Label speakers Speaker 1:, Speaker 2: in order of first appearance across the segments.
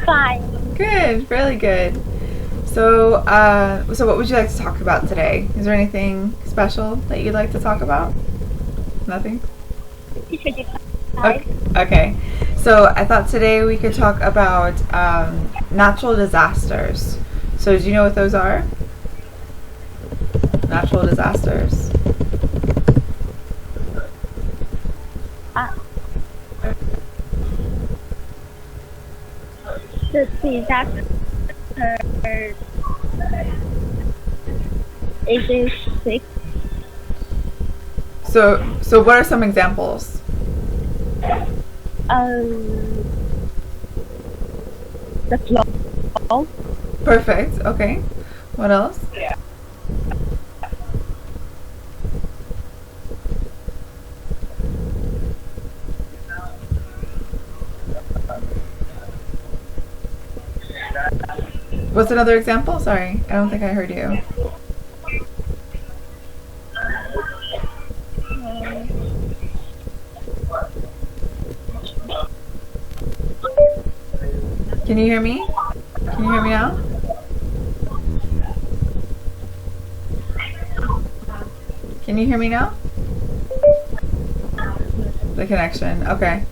Speaker 1: Fine.
Speaker 2: Good, really good. So what would you like to talk about today? Is there anything special that you'd like to talk about? Nothing?
Speaker 1: Teacher
Speaker 2: Okay.
Speaker 1: decide.
Speaker 2: Okay. So I thought today we could talk about natural disasters. So do you know what those are? Natural disasters.
Speaker 1: Uh, the disaster is it sick?
Speaker 2: So what are some examples?
Speaker 1: Um, the flow.
Speaker 2: Perfect. Okay. What else? What's another example? Sorry, I don't think I heard you. Can you hear me? Can you hear me now? Can you hear me now? The connection. Okay.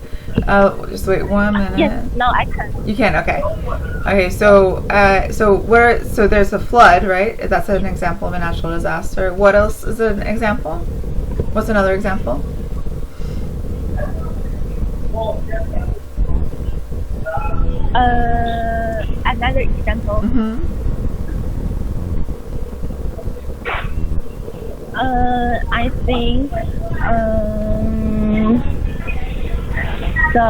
Speaker 2: Just wait 1 minute.
Speaker 1: Yes, now I can.
Speaker 2: You can. Okay. Okay. So there's a flood, right? That's an example of a natural disaster. What else is an example? What's another example?
Speaker 1: Another example.
Speaker 2: Mm-hmm.
Speaker 1: I think the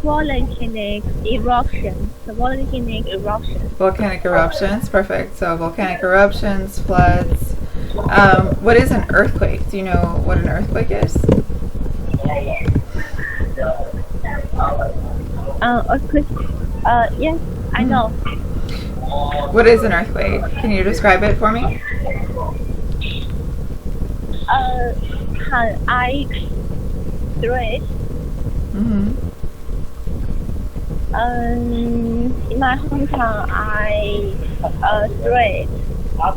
Speaker 1: volcanic eruption. The volcanic eruption.
Speaker 2: Volcanic eruptions. Perfect. So volcanic eruptions, floods. What is an earthquake? Do you know what an earthquake is?
Speaker 1: Earthquake. Yes, I know.
Speaker 2: What is an earthquake? Can you describe it for me?
Speaker 1: Can I thread?
Speaker 2: Mm-hmm.
Speaker 1: In my hometown, I thread. But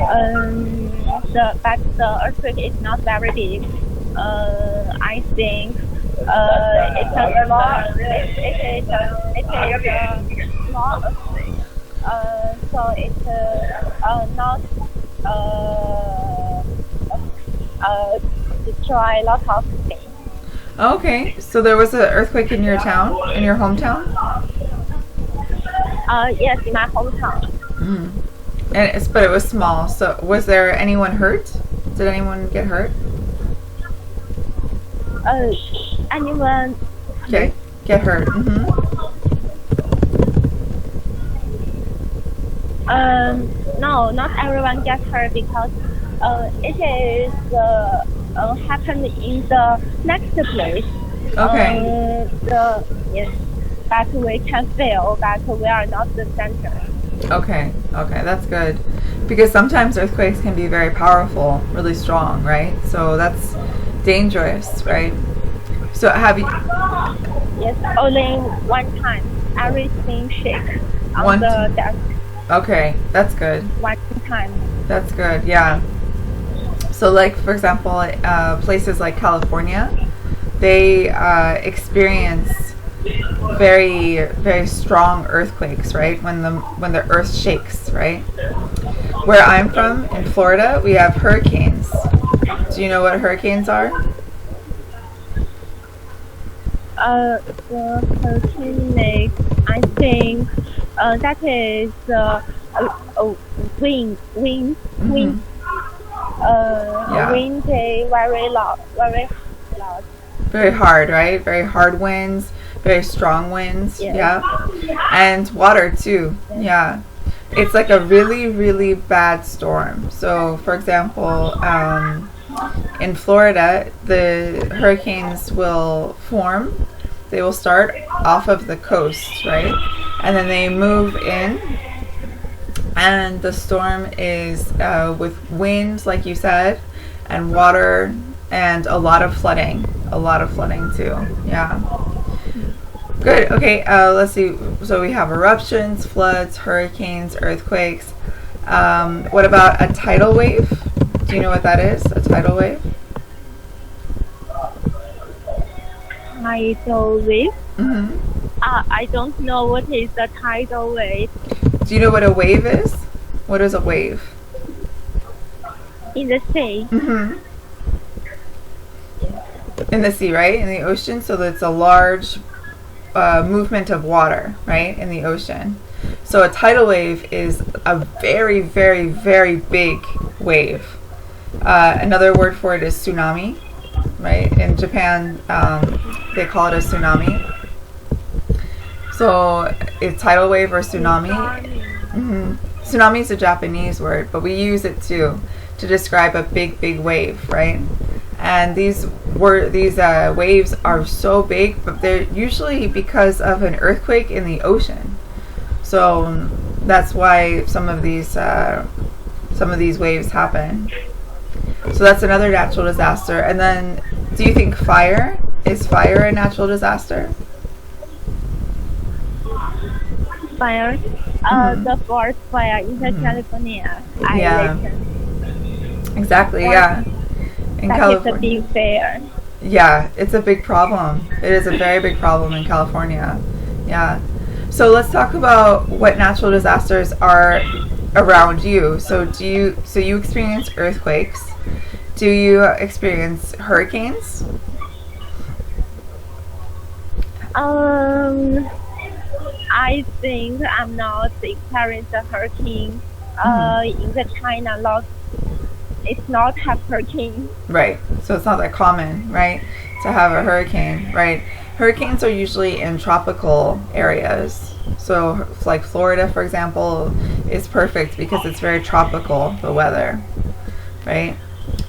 Speaker 1: the earthquake is not very big. I think it's a small. It is a small earthquake. So it's not destroy a lot of things.
Speaker 2: Okay. So there was an earthquake in your town, in your hometown?
Speaker 1: Yes, in my hometown.
Speaker 2: Mm. But it was small. So was there anyone hurt? Did anyone get hurt?
Speaker 1: Anyone?
Speaker 2: Okay. Get hurt. Mm-hmm.
Speaker 1: No, not everyone gets hurt because it is happened in the next place.
Speaker 2: Okay.
Speaker 1: Yes, but we can feel that we are not the center.
Speaker 2: Okay. Okay. That's good. Because sometimes earthquakes can be very powerful, really strong, right? So that's dangerous, right? So have you
Speaker 1: Yes, only one time everything shake on
Speaker 2: One
Speaker 1: the desk.
Speaker 2: Okay, that's good.
Speaker 1: One time.
Speaker 2: That's good. Yeah. So like for example, places like California, they experience very very strong earthquakes, right? When the earth shakes, right? Where I'm from in Florida, we have hurricanes. Do you know what hurricanes are?
Speaker 1: The volcanic, I think that is wind,
Speaker 2: Mhm. Yeah.
Speaker 1: windy, very loud, very loud.
Speaker 2: Very hard, right? Very hard winds, very strong winds.
Speaker 1: Yeah.
Speaker 2: Yeah. And water too. Yeah. It's like a really, really bad storm. So, for example, in Florida, the hurricanes will form. They will start off of the coast, right? And then they move in. And the storm is with wind, like you said, and water, and a lot of flooding. A lot of flooding too. Yeah. Good. Okay. Let's see. So we have eruptions, floods, hurricanes, earthquakes. What about a tidal wave? Do you know what that is? A tidal wave?
Speaker 1: Tidal wave?
Speaker 2: Hmm.
Speaker 1: I don't know what is a tidal wave.
Speaker 2: Do you know what a wave is? What is a wave?
Speaker 1: In the sea.
Speaker 2: Hmm. In the sea, right? In the ocean. So it's a large movement of water, right? In the ocean. So a tidal wave is a very, very, very big wave. Another word for it is tsunami, right? In Japan, they call it a tsunami. So it's tidal wave or tsunami. Mm-hmm. Tsunami is a Japanese word, but we use it too to describe a big, big wave, right? And these waves are so big, but they're usually because of an earthquake in the ocean. So that's why some of these waves happen. So that's another natural disaster. And then, do you think fire is a natural disaster?
Speaker 1: Fire. The forest fire in California.
Speaker 2: Yeah. Exactly. Yeah. In
Speaker 1: That
Speaker 2: California.
Speaker 1: is a big fire.
Speaker 2: Yeah, it's a big problem. It is a very big problem in California. Yeah. So let's talk about what natural disasters are around you. So you experience earthquakes? Do you experience hurricanes?
Speaker 1: I think I'm not experienced a hurricane. In the China lot, it's not have hurricane.
Speaker 2: Right. So it's not that common, right, to have a hurricane, right? Hurricanes are usually in tropical areas. So like Florida, for example, is perfect because it's very tropical, the weather, right?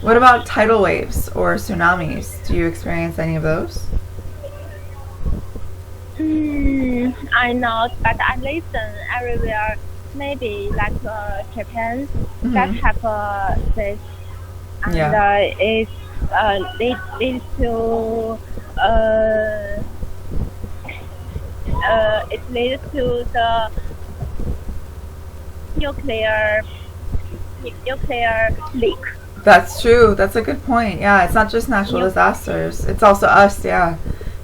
Speaker 2: What about tidal waves or tsunamis? Do you experience any of those?
Speaker 1: I not, but I listen everywhere. Maybe like Japan that have this, and it leads to it leads to the nuclear leak.
Speaker 2: That's true. That's a good point. Yeah, it's not just natural disasters. It's also us, yeah.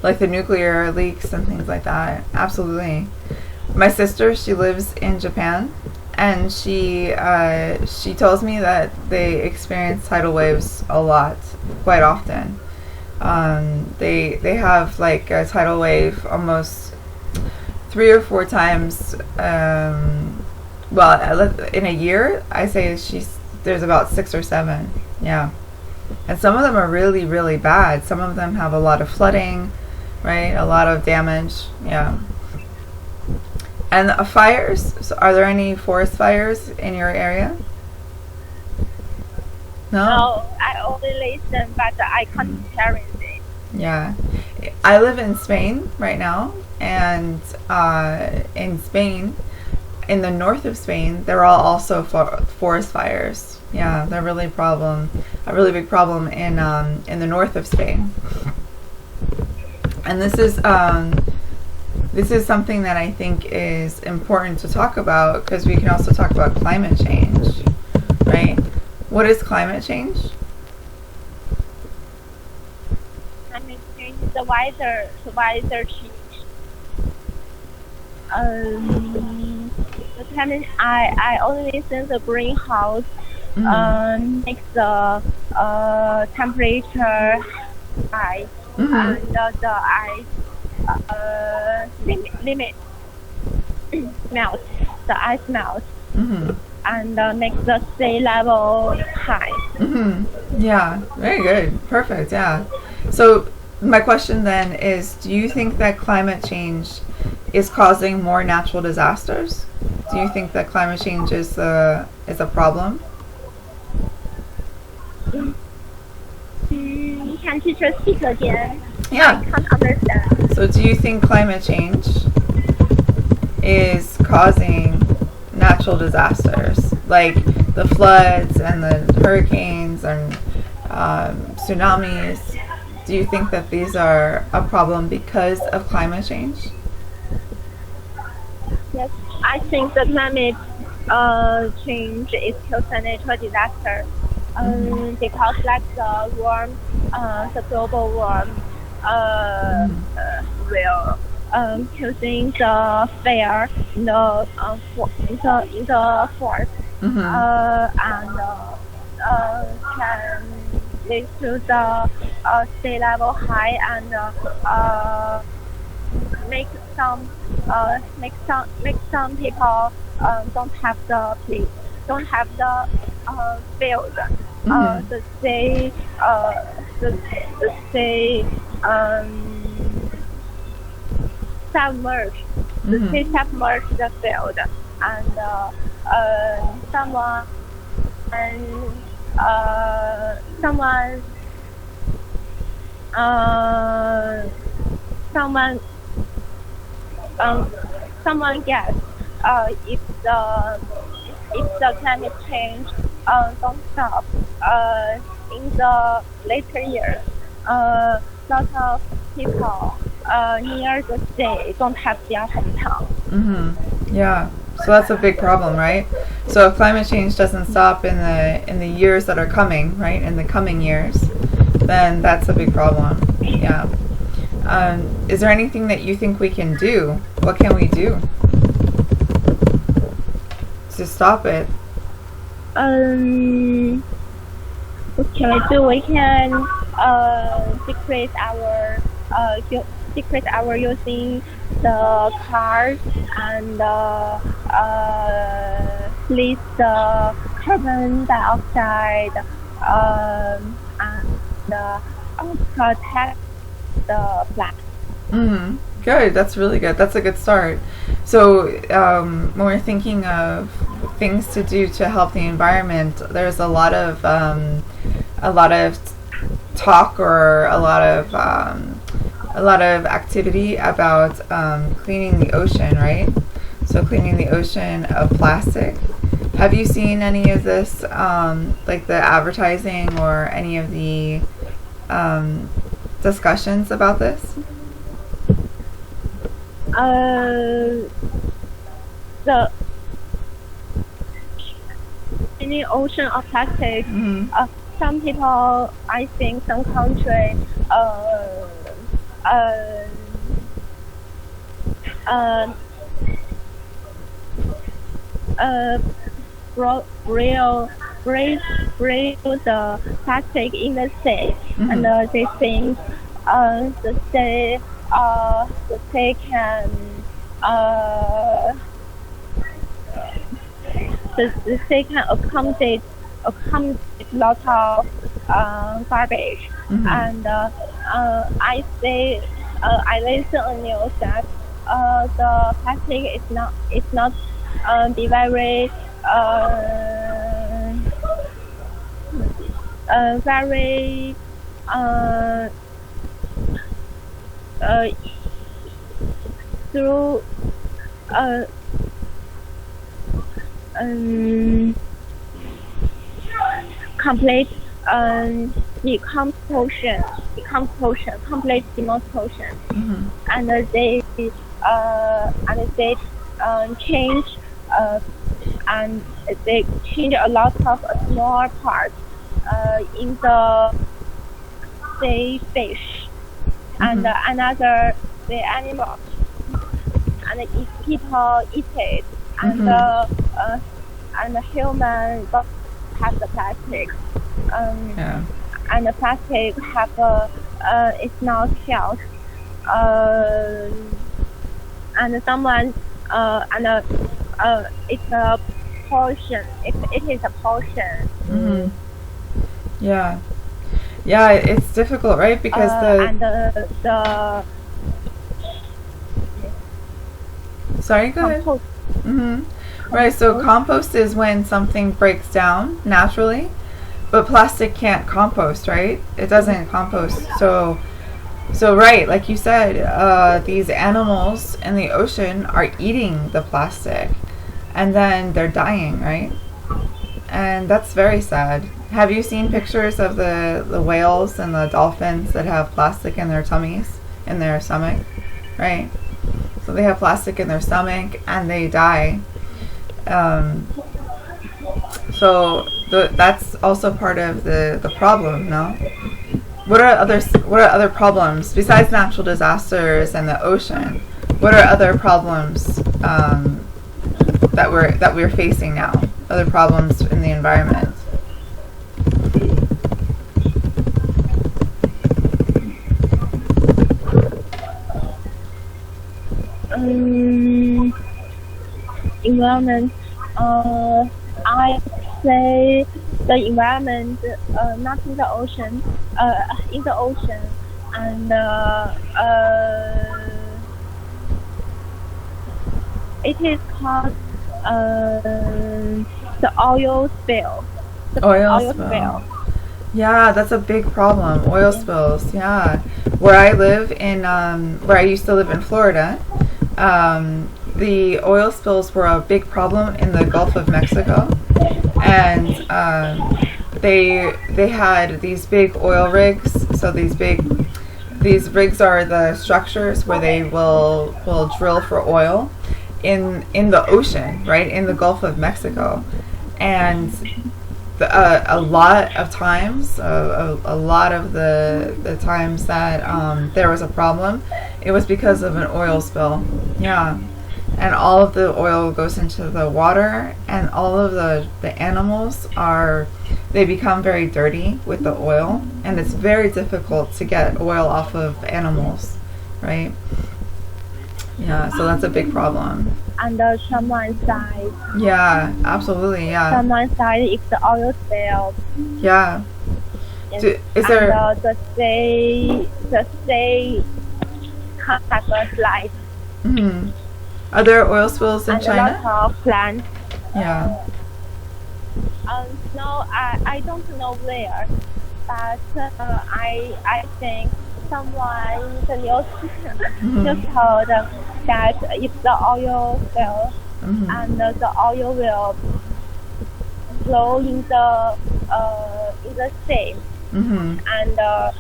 Speaker 2: Like the nuclear leaks and things like that. Absolutely. My sister, she lives in Japan, and she tells me that they experience tidal waves a lot, quite often. They have like a tidal wave almost 3 or 4 times. Well, in a year, I say there's about 6 or 7. Yeah, and some of them are really, really bad. Some of them have a lot of flooding, right? A lot of damage. Yeah. And fires. So are there any forest fires in your area?
Speaker 1: No, I only listen, but I can't experience it.
Speaker 2: Yeah, I live in Spain right now, and in Spain, in the north of Spain, there are also forest fires. Yeah, they're a really big problem in the north of Spain. And this is something that I think is important to talk about, because we can also talk about climate change, right? What is climate change?
Speaker 1: Climate change is the weather change. The climate, I only listen the greenhouse makes the temperature high, and the ice limit melt. The ice melts, and makes the sea level high.
Speaker 2: Yeah, very good, perfect. Yeah. So my question then is: do you think that climate change is causing more natural disasters? Do you think that climate change is a problem?
Speaker 1: Can teacher speak again?
Speaker 2: Yeah.
Speaker 1: I can't understand.
Speaker 2: So do you think climate change is causing natural disasters, like the floods and the hurricanes and tsunamis? Do you think that these are a problem because of climate change?
Speaker 1: Yes, I think the climate change is still a natural disaster. Because like the warm, the global warm, will causing the fire in the forest, and can lead to the sea level high and make some make some people don't have the field the say the say submerge submerge the field and someone and someone someone someone guess if the climate change don't stop in the later years, lot of people near the sea don't have their hometown.
Speaker 2: Yeah, so that's a big problem, right? So if climate change doesn't stop in the years that are coming, right, in the coming years, then that's a big problem. Yeah. Is there anything that you think we can do? What can we do to stop it?
Speaker 1: What can we do? We can decrease our using the cars and release the carbon dioxide and protect the planet.
Speaker 2: Good. That's really good. That's a good start. So when we're thinking of things to do to help the environment, there's a lot of talk or a lot of activity about cleaning the ocean, right? So cleaning the ocean of plastic. Have you seen any of this, like the advertising or any of the discussions about this?
Speaker 1: The in the ocean of plastic, some people, I think, some country, bring the plastic in the sea, and they think the sea can the sea can accommodate a lot of garbage, and I listen on news that the plastic is not be very very through complete complete decomposition, and they change and they change a lot of small parts in the sea fish and another the animals, and if people eat it, and the human don't have the plastic, and the plastic have it's not health, and someone it's a portion. It is a portion.
Speaker 2: Yeah, it's difficult, right? Because
Speaker 1: the
Speaker 2: sorry, go ahead. Right, so compost is when something breaks down naturally, but plastic can't compost, right? It doesn't compost. So right, like you said, these animals in the ocean are eating the plastic, and then they're dying, right? And that's very sad. Have you seen pictures of the whales and the dolphins that have plastic in their tummies, in their stomach, right? So they have plastic in their stomach and they die. That's also part of the problem, no? What are other problems besides natural disasters and the ocean? What are other problems that we're facing now? Other problems in the environment?
Speaker 1: Environment. I say the environment, not in the ocean, in the ocean, and it is called the oil spill. The
Speaker 2: Oil spill. Yeah, that's a big problem. Oil spills. Yeah, where I used to live in Florida, the oil spills were a big problem in the Gulf of Mexico, and they had these big oil rigs. So these rigs are the structures where they will drill for oil in the ocean, right, in the Gulf of Mexico, and a lot of times, a lot of the times that there was a problem, it was because of an oil spill. Yeah. And all of the oil goes into the water, and all of the animals they become very dirty with the oil, and it's very difficult to get oil off of animals, right? Yeah, so that's a big problem.
Speaker 1: And someone side.
Speaker 2: Yeah, absolutely, yeah.
Speaker 1: Someone side is the oil spill.
Speaker 2: Yeah.
Speaker 1: Yes.
Speaker 2: Is there...
Speaker 1: And the sea contact us like.
Speaker 2: Mm-hmm. Are there oil spills in China?
Speaker 1: And a lot of plants.
Speaker 2: Yeah.
Speaker 1: No, I don't know where, but I think someone in the news just told that if the oil spill and the oil will flow in the sea, and the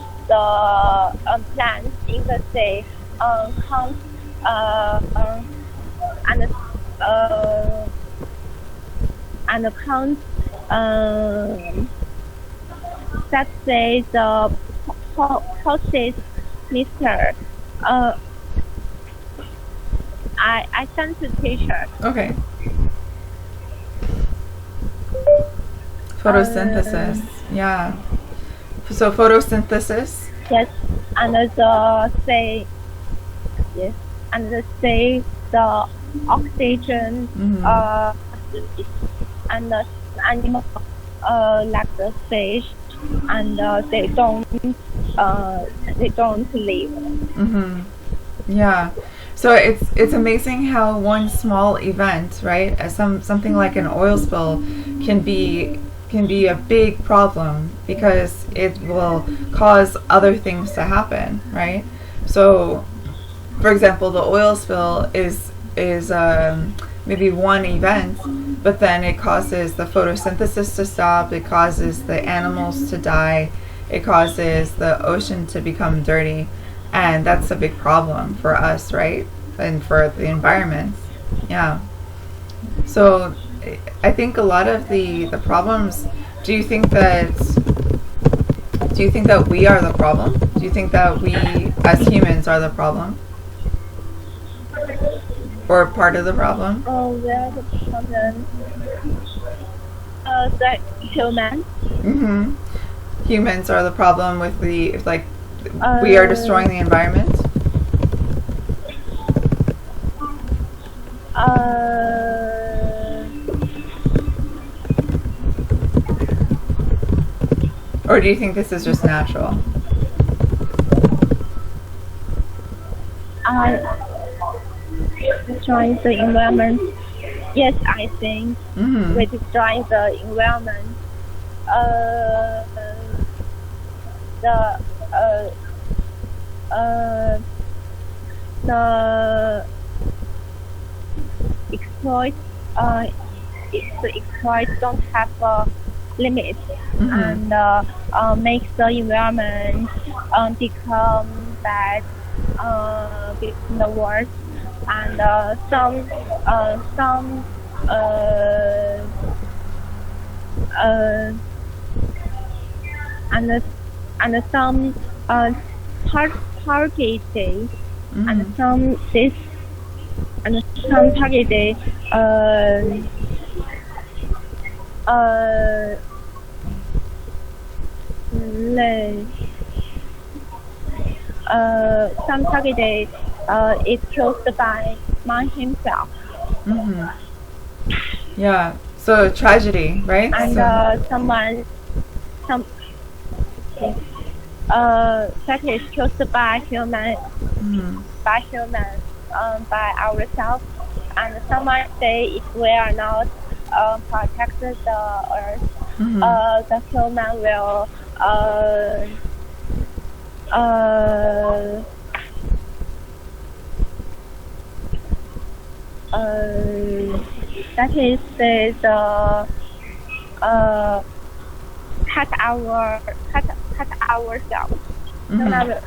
Speaker 1: plants in the sea can't and can't let's say the process Mr. I sent the teacher.
Speaker 2: Okay. Photosynthesis. Yeah. So photosynthesis.
Speaker 1: Yes, and the say yes, and the oxygen and the animal like the fish, and they don't live.
Speaker 2: Yeah. So it's amazing how one small event, right, as something like an oil spill, can be a big problem because it will cause other things to happen, right? So, for example, the oil spill is maybe one event, but then it causes the photosynthesis to stop, it causes the animals to die, it causes the ocean to become dirty, and that's a big problem for us, right? And for the environment. Yeah. So I think a lot of the problems, do you think that we are the problem? Do you think that we as humans are the problem? Or part of the problem?
Speaker 1: Oh, we are the problem. The human.
Speaker 2: Humans are the problem with we are destroying the environment? Or do you think this is just natural?
Speaker 1: Destroying the environment. Yes, I think we're destroying the environment. The exploit don't have a limit, and makes the environment become bad, become the worst. and some uh, uh, and some targeted and
Speaker 2: Mm-hmm.
Speaker 1: some targeted uh, le- some targeted is caused by man himself,
Speaker 2: Mm-hmm. Yeah. So tragedy, right?
Speaker 1: and
Speaker 2: So,
Speaker 1: some that is caused by
Speaker 2: mm-hmm.
Speaker 1: by ourselves, and someone say if we are not protect the earth,
Speaker 2: Mm-hmm.
Speaker 1: the human will uh, that is cut ourselves. Human
Speaker 2: Mm-hmm.
Speaker 1: will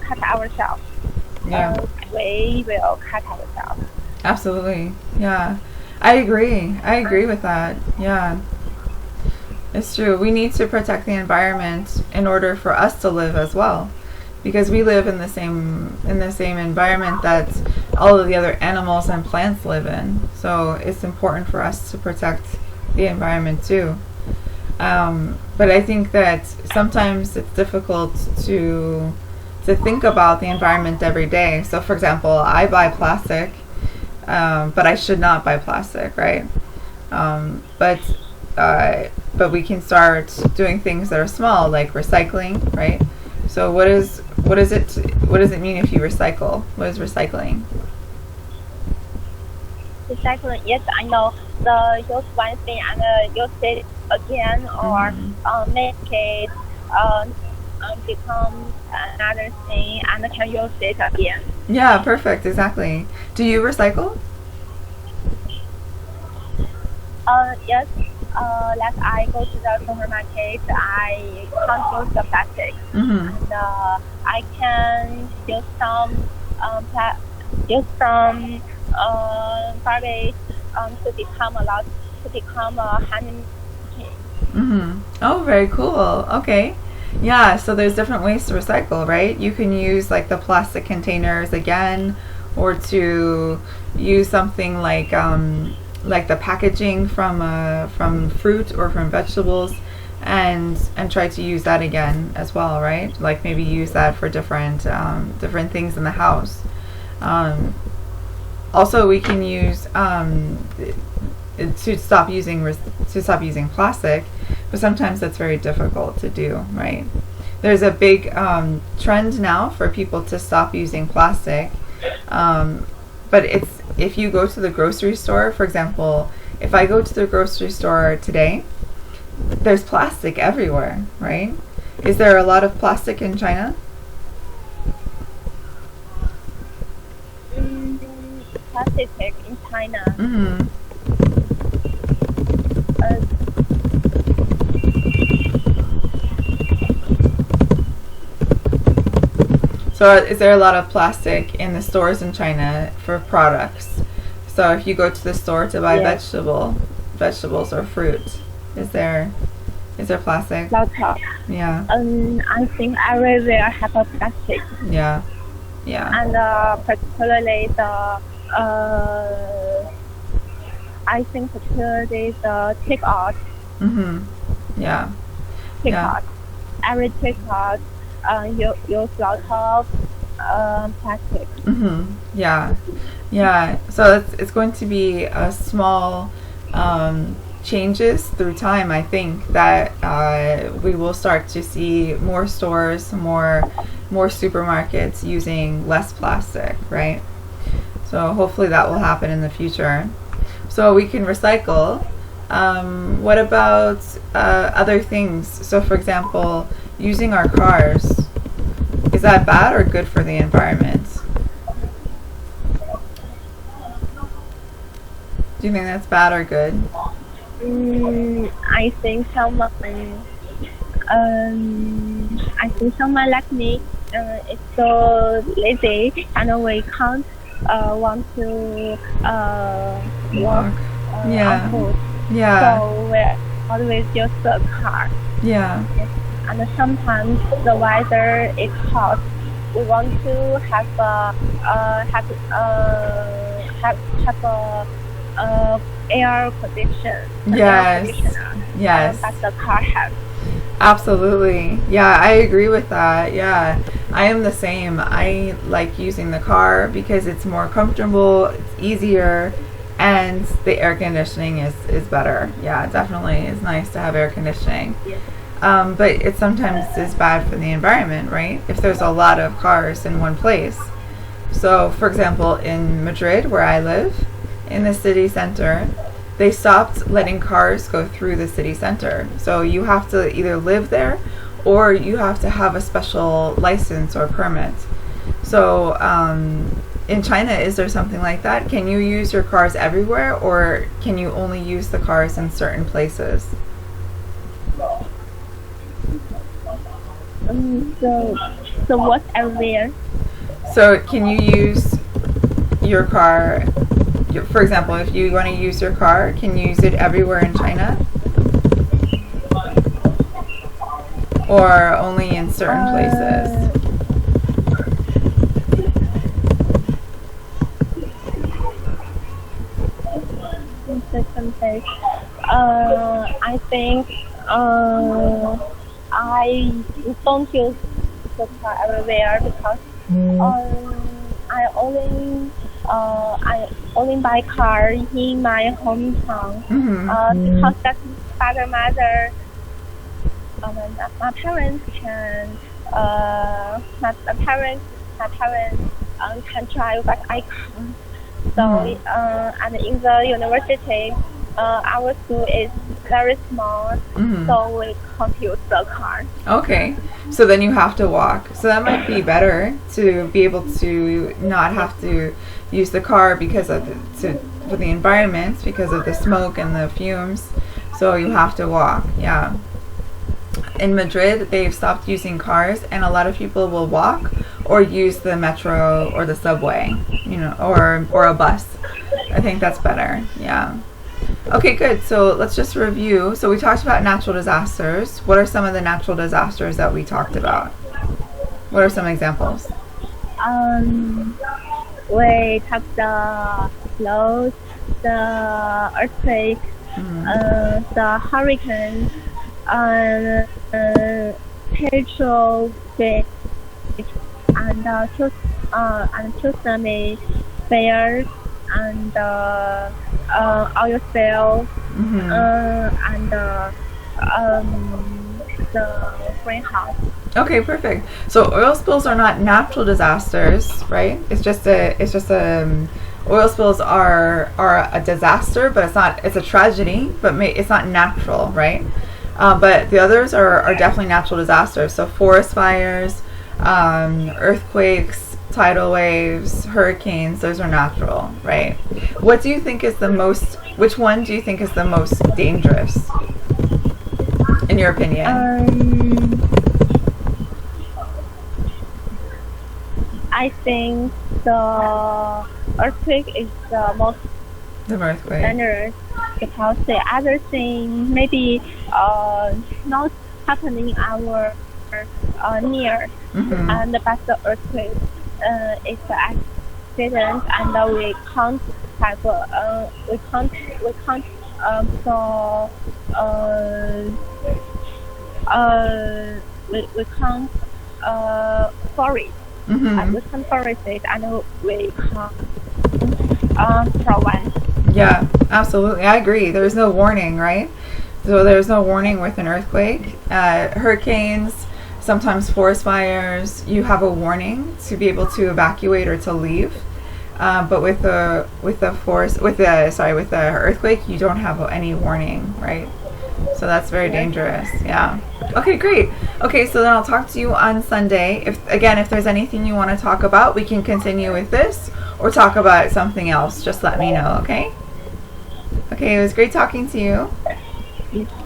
Speaker 1: cut ourselves.
Speaker 2: Yeah.
Speaker 1: We will cut ourselves.
Speaker 2: Absolutely. Yeah. I agree. I agree with that. Yeah. It's true. We need to protect the environment in order for us to live as well. Because we live in the same environment that all of the other animals and plants live in. So it's important for us to protect the environment too. But I think that sometimes it's difficult to think about the environment every day. So, for example, I buy plastic, but I should not buy plastic, right? Um, but but we can start doing things that are small, like recycling, right? So, what does it mean if you recycle? What is recycling?
Speaker 1: Recycling, yes, I know. The use one thing and use it again, or
Speaker 2: Mhm.
Speaker 1: make it become another thing and can use it again.
Speaker 2: Yeah, perfect, exactly. Do you recycle?
Speaker 1: Yes. Like I go to the supermarket, I can't use the plastic,
Speaker 2: Mm-hmm.
Speaker 1: and I can use some use some garbage to become a lot to become a honey.
Speaker 2: Mm-hmm. Oh, very cool. Okay. Yeah, so there's different ways to recycle, right? You can use like the plastic containers again, or to use something like the packaging from fruit or from vegetables, and try to use that again as well, right? Like maybe use that for different things in the house. Um, Also, we can use to stop using plastic, but sometimes that's very difficult to do, right? There's a big trend now for people to stop using plastic, but it's if you go to the grocery store, for example, if I go to the grocery store today, there's plastic everywhere, right? Is there a lot of plastic in China?
Speaker 1: Plastic in China.
Speaker 2: Mm-hmm.
Speaker 1: Uh,
Speaker 2: So, is there a lot of plastic in the stores in China for products? So, if you go to the store to buy
Speaker 1: yes,
Speaker 2: vegetables or fruit, is there plastic?
Speaker 1: lots of.
Speaker 2: Yeah,
Speaker 1: I think everywhere have a plastic,
Speaker 2: yeah, yeah.
Speaker 1: and particularly the I think particularly the takeout,
Speaker 2: Mhm. Yeah, yeah.
Speaker 1: takeout. Every takeout use lots of plastic.
Speaker 2: Yeah, yeah. So it's going to be a small changes through time. I think that we will start to see more stores, more supermarkets using less plastic, right? So hopefully that will happen in the future. So we can recycle. What about other things? So, for example, using our cars. Is that bad or good for the environment? Do you think that's bad or good?
Speaker 1: I think I think someone like me is so lazy and we can't want to
Speaker 2: Walk. Yeah.
Speaker 1: on foot.
Speaker 2: Yeah.
Speaker 1: So we always use the car.
Speaker 2: Yeah.
Speaker 1: And sometimes the weather is hot. We want to have a air condition.
Speaker 2: Yes.
Speaker 1: Air conditioner.
Speaker 2: Yes.
Speaker 1: That the car has.
Speaker 2: Absolutely. Yeah, I agree with that. Yeah. I am the same. I like using the car because it's more comfortable, it's easier, and the air conditioning is better. Yeah, definitely. It's nice to have air conditioning.
Speaker 1: Yes.
Speaker 2: But it sometimes is bad for the environment, right? If there's a lot of cars in one place. So, for example, in Madrid, where I live, in the city center, they stopped letting cars go through the city center. So you have to either live there or you have to have a special license or permit. So in China, is there something like that? Can you use your cars everywhere, or can you only use the cars in certain places?
Speaker 1: So what's everywhere?
Speaker 2: So can you use your car, for example, if you want to use your car, can you use it everywhere in China? Or only in certain places?
Speaker 1: In certain place. I think I don't use the car everywhere because I only buy car in my hometown. Because that's father, mother, my parents can can drive, but I can't. So and in the university, our school is very small, so we can't use the car.
Speaker 2: Okay, so then you have to walk. So that might be better to be able to not have to use the car because of for the environment, because of the smoke and the fumes. So you have to walk. Yeah. In Madrid, they've stopped using cars, and a lot of people will walk or use the metro or the subway, or a bus. I think that's better. Yeah. Okay, good. So let's just review. So we talked about natural disasters. What are some of the natural disasters that we talked about? What are some examples?
Speaker 1: We have the floods, the earthquake, the hurricanes, petrol fish, and tsunami, fires, and oil spills, and the greenhouse.
Speaker 2: Okay, perfect. So oil spills are not natural disasters, right? It's just oil spills are a disaster, but it's a tragedy, but it's not natural, right? But the others are definitely natural disasters. So forest fires, earthquakes, tidal waves, hurricanes, those are natural, right? What do you think is which one do you think is the most dangerous, in your opinion?
Speaker 1: I think the earthquake is the most dangerous, because the other thing maybe not happening our near, and but the earthquake is an accident, and we can't have we can't forest. And we can forest it, and we can provide.
Speaker 2: Yeah, absolutely. I agree. There's no warning, right? So there's no warning with an earthquake. Hurricanes, sometimes forest fires, you have a warning to be able to evacuate or to leave. But with the earthquake, you don't have any warning, right? So that's very dangerous. Yeah. Okay, great. Okay, so then I'll talk to you on Sunday. If there's anything you want to talk about, we can continue with this or talk about something else. Just let me know, okay? Okay, it was great talking to you.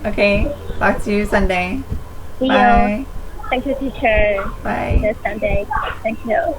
Speaker 2: Okay, talk to you Sunday.
Speaker 1: See
Speaker 2: Bye.
Speaker 1: you. Thank you, teacher.
Speaker 2: Bye.
Speaker 1: See you Sunday. Thank you.